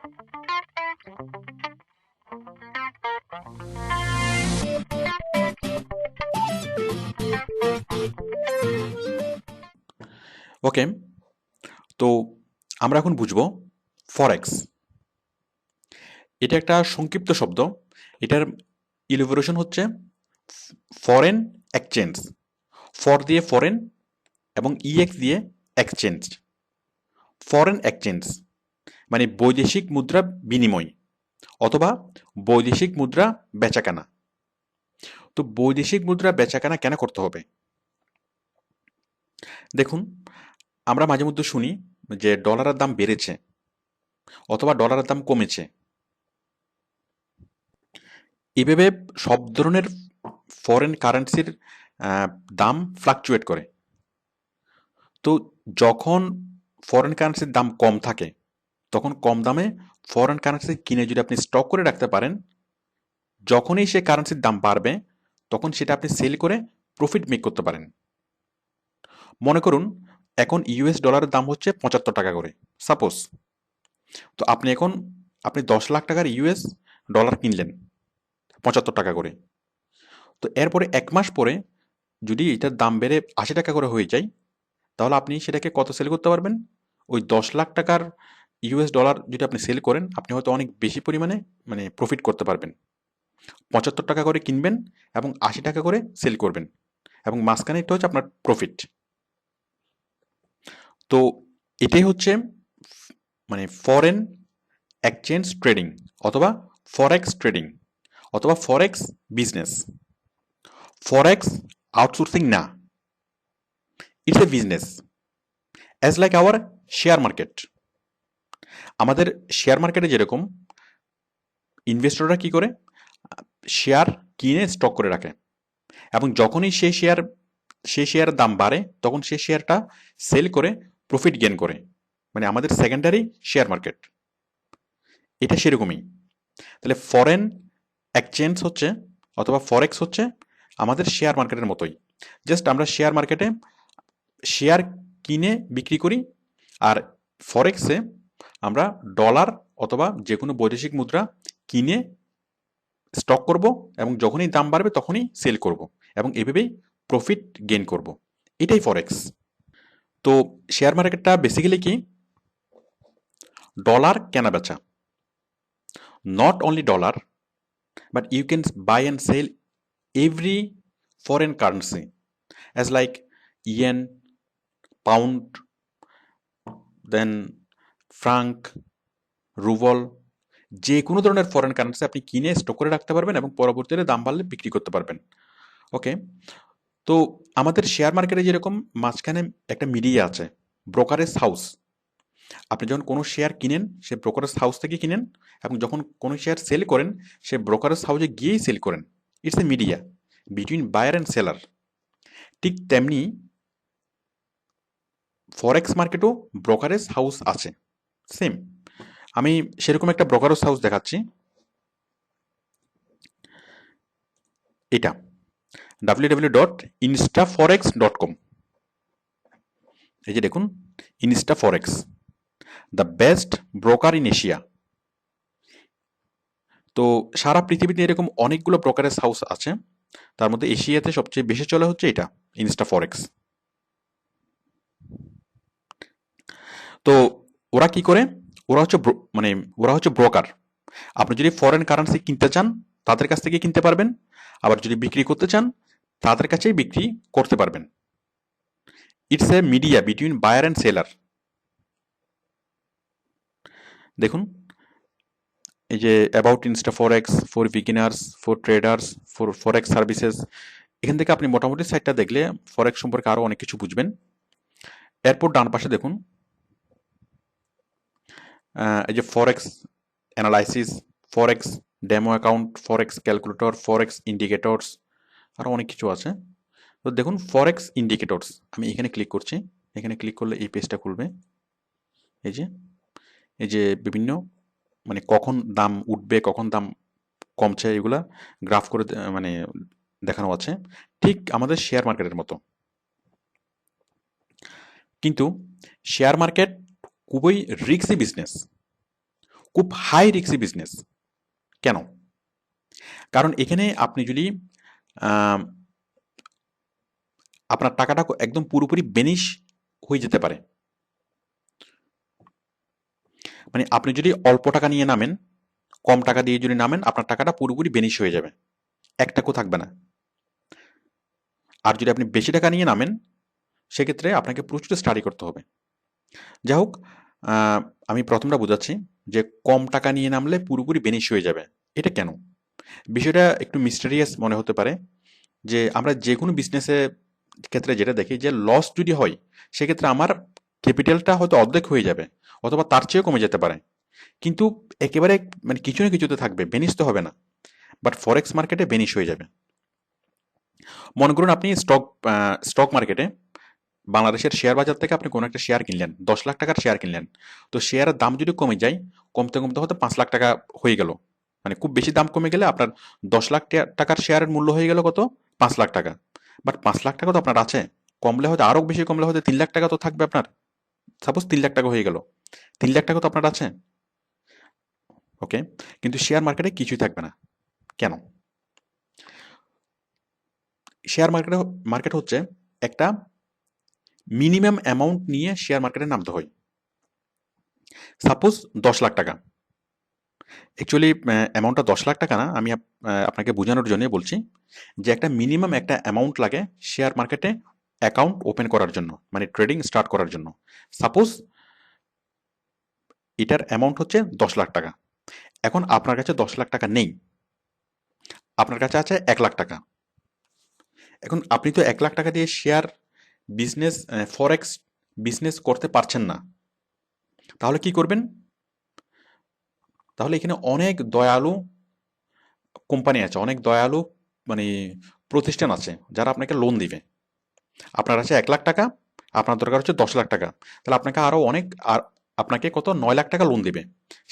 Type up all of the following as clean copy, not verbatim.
ওকে, তো আমরা এখন বুঝবো ফরেক্স। এটা একটা সংক্ষিপ্ত শব্দ। এটার ইলিভোরেশন হচ্ছে ফরেন এক্সচেঞ্জ। ফর দিয়ে ফরেন এবং ইএক্স দিয়ে এক্সচেঞ্জ। ফরেন এক্সচেঞ্জ মানে বৈদেশিক মুদ্রা বিনিময় অথবা বৈদেশিক মুদ্রা বেচাকেনা। তো বৈদেশিক মুদ্রা বেচাকেনা কেন করতে হবে? দেখুন, আমরা মাঝে মধ্যে শুনি যে ডলারের দাম বেড়েছে অথবা ডলারের দাম কমেছে। এভাবে সব ধরনের ফরেন কারেন্সির দাম ফ্লাকচুয়েট করে। তো যখন ফরেন কারেন্সির দাম কম থাকে তখন কম দামে ফরেন কারেন্সি কিনে যদি আপনি স্টক করে রাখতে পারেন, যখনই সে কারেন্সির দাম বাড়বে তখন সেটা আপনি সেল করে প্রফিট মেক করতে পারেন। মনে করুন এখন ইউএস ডলারের দাম হচ্ছে 75 টাকা করে সাপোজ। তো আপনি 10 লাখ টাকার ইউএস ডলার কিনলেন 75 টাকা করে। তো এরপরে 1 মাস পরে যদি এটার দাম বেড়ে 80 টাকা করে হয়ে যায়, তাহলে আপনি সেটাকে কত সেল করতে পারবেন? ওই 10 লাখ টাকার ইউএস ডলার যদি আপনি সেল করেন, আপনি হয়তো অনেক বেশি পরিমাণে প্রফিট করতে পারবেন। 75 টাকা করে কিনবেন এবং 80 টাকা করে সেল করবেন, এবং মাঝখানে একটা হচ্ছে আপনার প্রফিট। তো এটাই হচ্ছে ফরেন এক্সচেঞ্জ ট্রেডিং অথবা ফরেক্স ট্রেডিং অথবা ফরেক্স বিজনেস। ফরেক্স আউটসোর্সিং না, it's a business as like our share market. আমাদের শেয়ার মার্কেটে যেরকম ইনভেস্টররা কি করে, শেয়ার কিনে স্টক করে রাখে, এবং যখনই সেই শেয়ারের দাম বাড়ে তখন সেই শেয়ারটা সেল করে প্রফিট গেইন করে। আমাদের সেকেন্ডারি শেয়ার মার্কেট এটা সেরকমই। তাহলে ফরেন এক্সচেঞ্জ হচ্ছে অথবা ফরেক্স হচ্ছে আমাদের শেয়ার মার্কেটের মতোই। জাস্ট আমরা শেয়ার মার্কেটে শেয়ার কিনে বিক্রি করি, আর ফরেক্সে আমরা ডলার অথবা যে কোনো বৈদেশিক মুদ্রা কিনে স্টক করব এবং যখনই দাম বাড়বে তখনই সেল করব এবং এভাবেই প্রফিট গেইন করব। এটাই ফরেক্স। তো শেয়ার মার্কেটটা বেসিক্যালি কি, ডলার কেনা বেচা। Not only dollar, but you can buy and sell every foreign currency as like yen, pound, then franc, rouble, যে কোনো ধরনের ফরেন কারেন্সি আপনি কিনে স্টক করে রাখতে পারবেন এবং পরবর্তীতে দাম বাড়লে বিক্রি করতে পারবেন। ওকে, তো আমাদের শেয়ার মার্কেটে যেরকম মাঝখানে একটা মিডিয়া আছে, ব্রোকারেজ হাউস। আপনি যখন কোনো শেয়ার কিনেন সে ব্রোকারেজ হাউস থেকে কিনেন, এবং যখন কোনো শেয়ার সেল করেন সে ব্রোকারেজ হাউসে গিয়েই সেল করেন। It's a media between buyer and seller. ঠিক তেমনি ফরেক্স মার্কেটও ব্রোকারেজ হাউস আছে, সেম। আমি সেরকম একটা ব্রোকারেজ হাউস দেখাচ্ছি। এটা www.instaforex.com। এই যে দেখুন, Insta forex, the best broker in Asia. তো সারা পৃথিবীতে এরকম অনেকগুলো ব্রোকারেজ হাউস আছে, তার মধ্যে এশিয়াতে সবচেয়ে বেশি চলে হচ্ছে এটা, ইনস্টা ফরেক্স। তো ওরা কি করে, ওরা হচ্ছে ব্রোকার। আপনি যদি ফরেন কারেন্সি কিনতে চান তাদের কাছ থেকে কিনতে পারবেন, আবার যদি বিক্রি করতে চান তাদের কাছেই বিক্রি করতে পারবেন। It's a media between buyer and seller. দেখুন, এই যে about Insta Forex, for beginners, for traders, for forex services, এখান থেকে আপনি মোটামুটি সাইটটা দেখলে ফরেক্স সম্পর্কে আরও অনেক কিছু বুঝবেন। এরপর ডান পাশে দেখুন, এই যে ফরেক্স অ্যানালাইসিস, ফরেক্স ডেমো অ্যাকাউন্ট, ফরেক্স ক্যালকুলেটর, ফরেক্স ইন্ডিকেটরস, আরও অনেক কিছু আছে। তো দেখুন ফরেক্স ইন্ডিকেটরস, আমি এখানে ক্লিক করছি। এখানে ক্লিক করলে এই পেজটা খুলবে। এই যে বিভিন্ন কখন দাম উঠবে কখন দাম কমছে এগুলা গ্রাফ করে দেখানো আছে, ঠিক আমাদের শেয়ার মার্কেটের মতো। কিন্তু শেয়ার মার্কেট খুবই রিস্কি বিজনেস, খুব হাই রিস্কি বিজনেস। কেন? কারণ এখানে আপনি যদি আম, আপনার টাকাটা একদম পুরোপুরি বেনিশ হয়ে যেতে পারে। মানে আপনি যদি অল্প টাকা নিয়ে নামেন, কম টাকা দিয়ে যদি নামেন, আপনার টাকাটা পুরোপুরি বেনিশ হয়ে যাবে, এক টাকাও থাকবে না। আর যদি আপনি বেশি টাকা নিয়ে নামেন, সেক্ষেত্রে আপনাকে প্রচুর স্টাডি করতে হবে। যাই হোক, আহ, আমি প্রথমটা বোঝাচ্ছি যে কম টাকা নিয়ে নামলে পুরোপুরি বেনিশ হয়ে যাবে। এটা কেন? বিষয়টা একটু মিস্টেরিয়াস মনে হতে পারে, যে আমরা যে কোনো বিজনেসে ক্ষেত্রে যেটা দেখি যে লস যদি হয়, সেক্ষেত্রে আমার ক্যাপিটালটা হয়তো অর্ধেক হয়ে যাবে অথবা তার চেয়েও কমে যেতে পারে, কিন্তু একেবারে মানে কিছু না কিছুতে থাকবে, বেনিশ তো হবে না। বাট ফরেক্স মার্কেটে বেনিশ হয়ে যাবে। মনে করুন আপনি স্টক মার্কেটে বাংলাদেশের শেয়ার বাজার থেকে আপনি কোনো একটা শেয়ার কিনলেন, 10 লাখ টাকার শেয়ার কিনলেন। তো শেয়ারের দাম যদি কমে যায়, কমতে কমতে হয়তো 5 লাখ টাকা হয়ে গেল। মানে খুব বেশি দাম কমে গেলে আপনার 10 লাখ টাকার শেয়ারের মূল্য হয়ে গেল কত? 5 লাখ টাকা। বাট 5 লাখ টাকা তো আপনার আছে, কমলে হয়তো আরো বেশি, কমলে হয়তো 3 লাখ টাকা তো থাকবে আপনার। সাপোজ 3 লাখ টাকা হয়ে গেল, 3 লাখ টাকা তো আপনার আছে। ওকে, কিন্তু শেয়ার মার্কেটে কিছুই থাকবে না। কেন? শেয়ার মার্কেট হচ্ছে একটা মিনিমাম অ্যামাউন্ট নিয়ে শেয়ার মার্কেটে নামতে হয়। সাপোজ 10 লাখ টাকা। অ্যাকচুয়ালি অ্যামাউন্টটা 10 লাখ টাকা না, আমি আপনাকে বোঝানোর জন্য বলছি যে একটা মিনিমাম একটা অ্যামাউন্ট লাগে শেয়ার মার্কেটে অ্যাকাউন্ট ওপেন করার জন্য, মানে ট্রেডিং স্টার্ট করার জন্য। সাপোজ এটার অ্যামাউন্ট হচ্ছে 10 লাখ টাকা। এখন আপনার কাছে 10 লাখ টাকা নেই, আপনার কাছে আছে 1 লাখ টাকা। এখন আপনি তো 1 লাখ টাকা দিয়ে শেয়ার বিজনেস, ফরেক্স বিজনেস করতে পারছেন না। তাহলে কি করবেন? তাহলে এখানে অনেক দয়ালু কোম্পানি আছে, অনেক দয়ালু মানে প্রতিষ্ঠান আছে যারা আপনাকে লোন দিবে। আপনার আছে 1 লাখ টাকা, আপনার দরকার হচ্ছে 10 লাখ টাকা, তাহলে আপনাকে আরো অনেক, আর আপনাকে কত 9 লাখ টাকা লোন দিবে।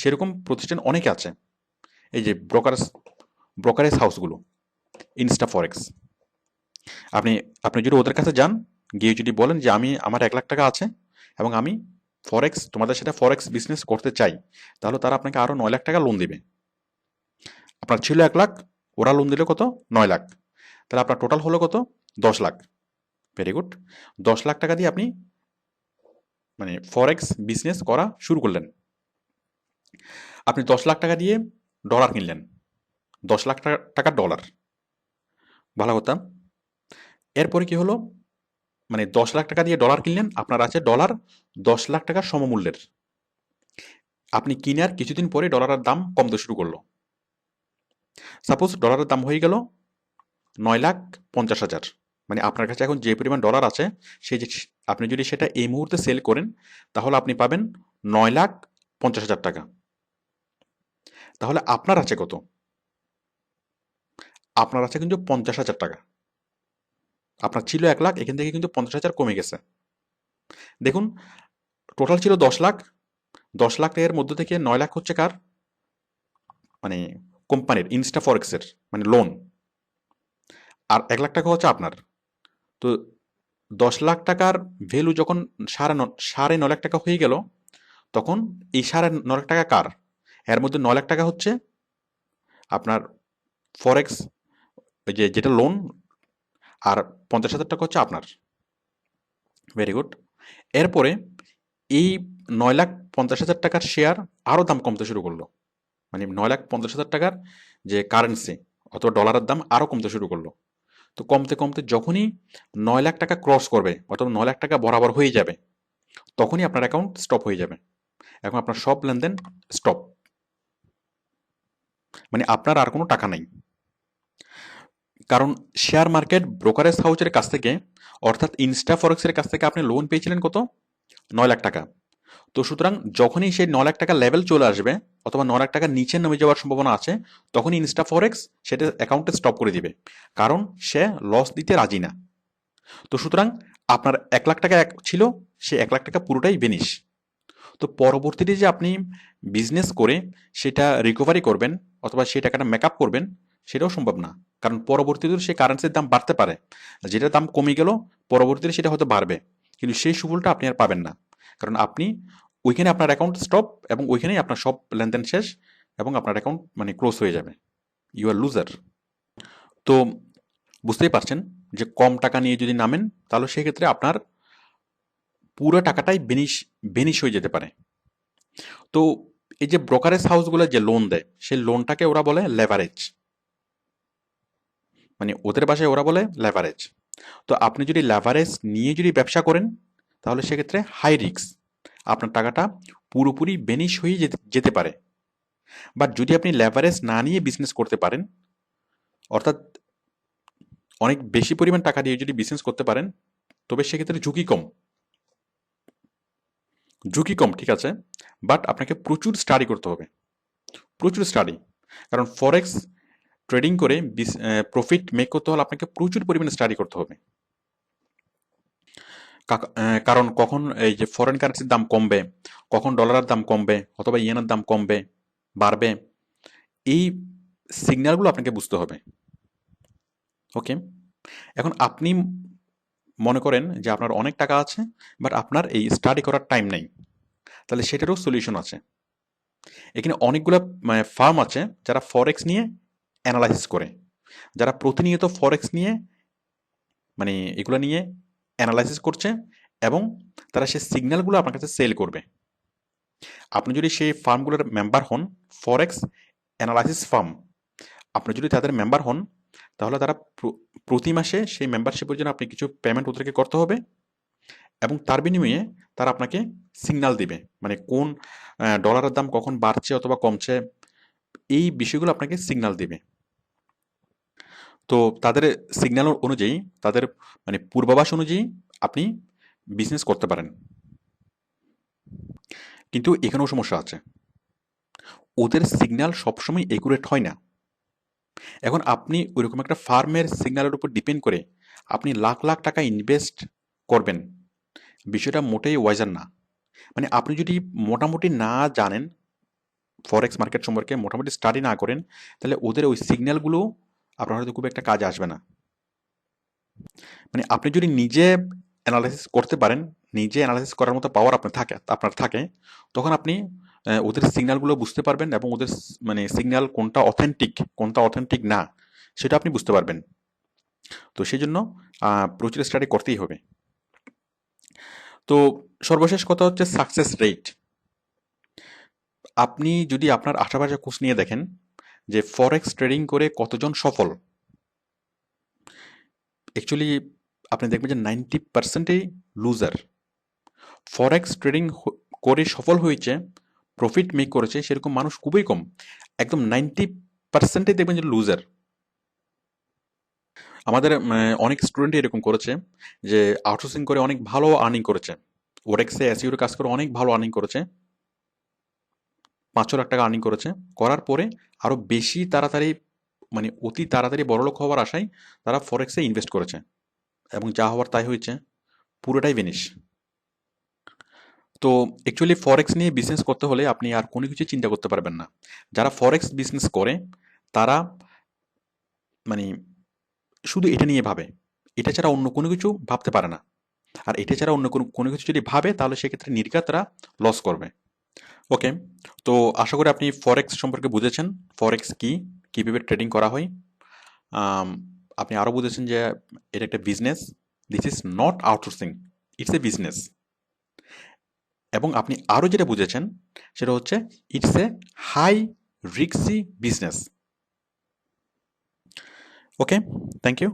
সেরকম প্রতিষ্ঠান অনেকে আছে। এই যে ব্রোকারেজ হাউসগুলো, ইনস্টা ফরেক্স, আপনি আপনি যদি ওদের কাছে যান, গিয়ে যদি বলেন যে আমার 1 লাখ টাকা আছে এবং আমি তোমাদের সাথে ফরেক্স বিজনেস করতে চাই, তাহলে তারা আপনাকে আরো 9 লাখ টাকা লোন দিবে। আপনার ছিল 1 লাখ, ওরা লোন দিল কত? 9 লাখ। তাহলে আপনার টোটাল হলো কত? 10 লাখ। Very good. 10 লাখ টাকা দিয়ে আপনি মানে ফরেক্স বিজনেস করা শুরু করলেন। আপনি 10 লাখ টাকা দিয়ে ডলার কিনলেন, 10 লাখ টাকার ডলার, ভালো কথা। এরপরে কি হলো? মানে 10 লাখ টাকা দিয়ে ডলার কিনলেন, আপনার আছে ডলার 10 লাখ টাকার সমমূল্যের। আপনি কিনার কিছুদিন পরে ডলারের দাম কমতে শুরু করলো। সাপোজ ডলারের দাম হয়ে গেল 9,50,000। মানে আপনার কাছে এখন যে পরিমাণ ডলার আছে, সেই যে আপনি যদি সেটা এই মুহূর্তে সেল করেন, তাহলে আপনি পাবেন 9,50,000 টাকা। তাহলে আপনার আছে কত? আপনার আছে কিন্তু 50,000 টাকা। আপনার ছিল 1 লাখ, এখান থেকে কিন্তু 50,000 কমে গেছে। দেখুন, টোটাল ছিল 10 লাখ। 10 লাখ এর মধ্যে থেকে 9 লাখ হচ্ছে কার? মানে কোম্পানির, ইনস্টা ফরেক্সের, মানে লোন। আর 1 লাখ টাকা হচ্ছে আপনার। তো 10 লাখ টাকার ভ্যালু যখন 9.5 লাখ টাকা হয়ে গেল, তখন এই 9.5 লাখ টাকা কার? এর মধ্যে 9 লাখ টাকা হচ্ছে আপনার ফরেক্স, ওই যে যেটা লোন, আর 50,000 টাকা হচ্ছে আপনার। Very good. এরপরে এই 9,50,000 টাকার শেয়ার আরও দাম কমতে শুরু করলো। মানে 9,50,000 টাকার যে কারেন্সি অথবা ডলারের দাম আরও কমতে শুরু করলো। তো কমতে কমতে যখনই 9 লাখ টাকা ক্রস করবে অথবা 9 লাখ টাকা বরাবর হয়ে যাবে, তখনই আপনার অ্যাকাউন্ট স্টপ হয়ে যাবে। এখন আপনার সব লেনদেন স্টপ, মানে আপনার আর কোনো টাকা নাই। কারণ শেয়ার মার্কেট ব্রোকারেজ হাউসের কাছ থেকে, অর্থাৎ ইনস্টা ফরেক্সের কাছ থেকে আপনি লোন পেয়েছিলেন কত? 9 লাখ টাকা। তো সুতরাং যখনই সেই 9 লাখ টাকা লেভেল চলে আসবে অথবা 9 লাখ টাকা নিচে নেমে যাওয়ার সম্ভাবনা আছে, তখনই ইনস্টা ফরেক্স সেটা অ্যাকাউন্টে স্টপ করে দিবে, কারণ সে লস দিতে রাজি না। তো সুতরাং আপনার 1 লাখ টাকা ছিল, সে 1 লাখ টাকা পুরোটাই বেনিশ। তো পরবর্তীতে যে আপনি বিজনেস করে সেটা রিকভারি করবেন অথবা সেই টাকাটা মেকআপ করবেন, সেটাও সম্ভব না। কারণ পরবর্তীতে সেই কারেন্সির দাম বাড়তে পারে, যেটার দাম কমে গেল পরবর্তীতে সেটা হয়তো বাড়বে, কিন্তু সেই সুফলটা আপনি আর পাবেন না। কারণ আপনি ওইখানে আপনার অ্যাকাউন্ট স্টপ এবং ওইখানেই আপনার সব লেনদেন শেষ এবং আপনার অ্যাকাউন্ট মানে ক্লোজ হয়ে যাবে। You are loser. তো বুঝতেই পারছেন যে কম টাকা নিয়ে যদি নামেন তাহলে সেক্ষেত্রে আপনার পুরো টাকাটাই বেনিশ হয়ে যেতে পারে। তো এই যে ব্রোকারেজ হাউসগুলো যে লোন দেয় সেই লোনটাকে ওরা বলে লেভারেজ, মানে ওদের ভাষায় ওরা বলে লেভারেজ। তো আপনি যদি লেভারেজ নিয়ে যদি ব্যবসা করেন তাহলে সেক্ষেত্রে হাই রিস্ক, আপনার টাকাটা পুরোপুরি বেনিশ হয়ে যেতে পারে। বাট যদি আপনি লেভারেজ না নিয়ে বিজনেস করতে পারেন, অর্থাৎ অনেক বেশি পরিমাণ টাকা দিয়ে যদি বিজনেস করতে পারেন, তবে সেক্ষেত্রে ঝুঁকি কম, ঠিক আছে, বাট আপনাকে প্রচুর স্টাডি করতে হবে, প্রচুর স্টাডি। কারণ ফরেক্স ট্রেডিং করে প্রফিট মেক করতে হলে আপনাকে প্রচুর পরিমাণে স্টাডি করতে হবে। কারণ কখন এই যে ফরেন কারেন্সির দাম কমবে, কখন ডলারের দাম কমবে অথবা ইয়েনের দাম কমবে, বাড়বে, এই সিগন্যালগুলো আপনাকে বুঝতে হবে। ওকে, এখন আপনি মনে করেন যে আপনার অনেক টাকা আছে বাট আপনার এই স্টাডি করার টাইম নেই, তাহলে সেটারও সলিউশন আছে। এখানে অনেকগুলো ফার্ম আছে যারা ফরেক্স নিয়ে অ্যানালাইসিস করে, যারা প্রতিনিয়ত ফরেক্স নিয়ে মানে এগুলো নিয়ে অ্যানালাইসিস করছে এবং তারা সেই সিগন্যালগুলো আপনার কাছে সেল করবে। আপনি যদি সেই ফার্মগুলোর মেম্বার হন, ফরেক্স অ্যানালাইসিস ফার্ম, আপনি যদি তাদের মেম্বার হন তাহলে তারা প্রতি মাসে সেই মেম্বারশিপের জন্য আপনি কিছু পেমেন্ট ওদেরকে করতে হবে এবং তার বিনিময়ে তারা আপনাকে সিগন্যাল দিবে, মানে কোন ডলারের দাম কখন বাড়ছে অথবা কমছে, এই বিষয়গুলো আপনাকে সিগন্যাল দিবে। তো তাদের সিগন্যাল অনুযায়ী, তাদের মানে পূর্বাভাস অনুযায়ী আপনি বিজনেস করতে পারেন। কিন্তু এখানেও সমস্যা আছে, ওদের সিগন্যাল সবসময় একুরেট হয় না। এখন আপনি ওইরকম একটা ফার্মের সিগন্যালের উপর ডিপেন্ড করে আপনি লাখ লাখ টাকা ইনভেস্ট করবেন, বিষয়টা মোটেই ওয়াইজার না। মানে আপনি যদি মোটামুটি না জানেন ফরেক্স মার্কেট সম্পর্কে, মোটামুটি স্টাডি না করেন, তাহলে ওদের ওই সিগন্যালগুলো আপনার হয়তো খুব একটা কাজে আসবে না। মানে আপনি যদি নিজে অ্যানালাইসিস করতে পারেন, নিজে অ্যানালাইসিস করার মতো পাওয়ার আপনার থাকে, তখন আপনি ওদের সিগন্যালগুলো বুঝতে পারবেন এবং ওদের মানে সিগন্যাল কোনটা অথেন্টিক না সেটা আপনি বুঝতে পারবেন। তো সেই জন্য প্রচুর স্টাডি করতেই হবে। তো সর্বশেষ কথা হচ্ছে সাকসেস রেট। আপনি যদি আপনার আশেপাশে খোঁজ নিয়ে দেখেন যে ফরেক্স ট্রেডিং করে কতজন সফল, অ্যাকচুয়ালি আপনি দেখবেন যে 90%ই লুজার। ফরেক্স ট্রেডিং করে সফল হয়েছে, প্রফিট মেক করেছে সেরকম মানুষ খুবই কম, একদম 90%ই দেখবেন যে লুজার। আমাদের অনেক স্টুডেন্ট এরকম করেছে যে আউটসোর্সিং করে অনেক ভালো আর্নিং করেছে, ওরেক্সে এসইউর কাজ করে অনেক ভালো আর্নিং করেছে, 5 লাখ টাকা আর্নিং করেছে, করার পরে আরও বেশি তাড়াতাড়ি মানে অতি তাড়াতাড়ি বড়লোক হওয়ার আশায় তারা ফরেক্সে ইনভেস্ট করেছে এবং যা হওয়ার তাই হয়েছে, পুরোটাই ভেনিশ। তো অ্যাকচুয়ালি ফরেক্স নিয়ে বিজনেস করতে হলে আপনি আর কোনো কিছু চিন্তা করতে পারবেন না। যারা ফরেক্স বিজনেস করে তারা মানে শুধু এটা নিয়ে ভাবে, এটা ছাড়া অন্য কোনো কিছু ভাবতে পারে না। আর এটা ছাড়া অন্য কোনো কিছু যদি ভাবে তাহলে সেক্ষেত্রে নির্ঘাত তারা লস করবে। ওকে, তো আশা করি আপনি ফরেক্স সম্পর্কে বুঝেছেন, ফরেক্স কি, কীভাবে ট্রেডিং করা হয়। আম, আপনি আরও বুঝেছেন যে এটা একটা business, this is not outsourcing, it's a business. এবং আপনি আরও যেটা বুঝেছেন সেটা হচ্ছে it's a high risky business. Okay, thank you.